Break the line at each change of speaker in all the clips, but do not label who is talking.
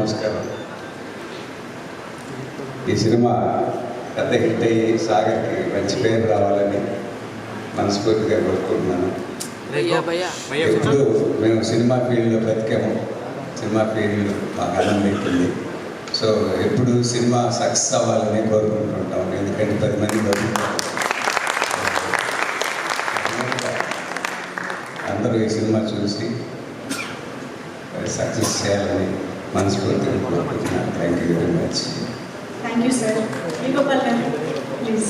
నమస్కారం. ఈ సినిమా పెద్ద హిట్ అయ్యి సాగర్కి మంచి పేరు రావాలని మనస్ఫూర్తిగా కోరుకుంటున్నాను. ఎప్పుడు మేము సినిమా ఫీల్డ్లో బతికాము, సినిమా ఫీల్డ్ మాకు ఆనందం అవుతుంది. సో ఎప్పుడు సినిమా సక్సెస్ అవ్వాలని కోరుకుంటుంటాం, ఎందుకంటే 10 మంది బతుకుతారు. అందరూ ఈ సినిమా చూసి సక్సెస్ చేయాలని మనస్ఫూర్తిగా కోరుకుంటున్నాను. Thank you very much.
Thank you sir. Please.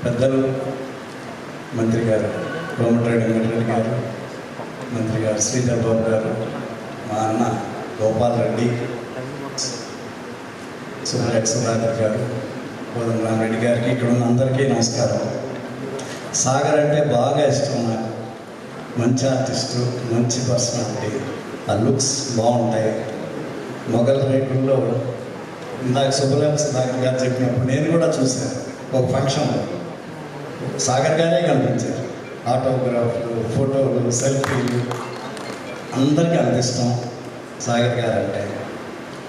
పెద్దలు మంత్రి గారు కోమటిరెడ్డి వెంకటరెడ్డి గారు, మంత్రి గారు శ్రీధర్ బాబు గారు, మా అన్న గోపాల్ రెడ్డి, సుధాకర్ గారు, కోదండరామరెడ్డి గారికి, ఇక్కడ ఉన్న అందరికీ నమస్కారం. సాగర్ అంటే బాగా ఇష్టం నాకు. మంచి ఆర్టిస్టు, మంచి పర్సనాలిటీ, ఆ లుక్స్ బాగుంటాయి. మొగల్ రేకుల్లో ఇందాక సుధాకర్ గారు చెప్పినప్పుడు నేను కూడా చూశాను ఒక ఫంక్షన్లో. సాగర్ గారే కనిపించారు. ఆటోగ్రాఫ్లు, ఫోటోలు, సెల్ఫీలు అందరికీ అంత ఇష్టం సాగర్ గారు అంటే.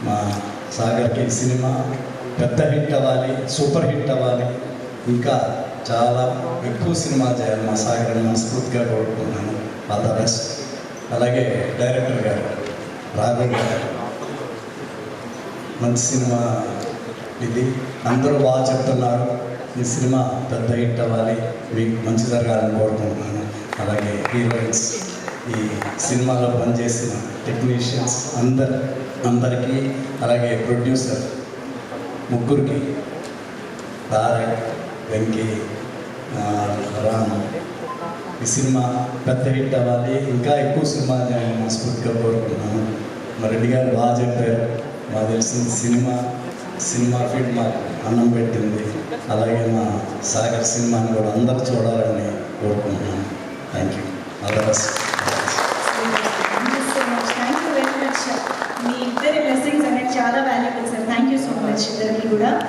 మా సాగర్కి సినిమా పెద్ద హిట్ అవ్వాలి, సూపర్ హిట్ అవ్వాలి, ఇంకా చాలా ఎక్కువ సినిమా చేయాలి మా సాగర్ని మనస్ఫూర్తిగా కోరుకుంటున్నాను. All the best. అలాగే డైరెక్టర్ గారు రాఘవ్ గారు, మంచి సినిమా ఇది, అందరూ బాగా చెప్తున్నారు. ఈ సినిమా పెద్ద హిట్ అవ్వాలి, మీకు మంచి జరగాలని కోరుకుంటున్నాను. అలాగే హీరోయిన్స్, ఈ సినిమాలో పనిచేసిన టెక్నీషియన్స్ అందరికీ, అలాగే ప్రొడ్యూసర్ ముగ్గురికి, తారక్, వెంకీ, రామ్, ఈ సినిమా పెద్ద హిట్ అవ్వాలి, ఇంకా ఎక్కువ సినిమా మనస్ఫూర్తిగా కోరుకుంటున్నాను. మా రెడ్డి గారు బాగా చెప్పారు. మాకు తెలిసిన సినిమా ఫీల్డ్ మాకు అన్నం పెట్టింది. అలాగే మా సాగర్ సినిమాని కూడా అందరూ చూడాలని కోరుకుంటున్నాను. Thank you. All the best.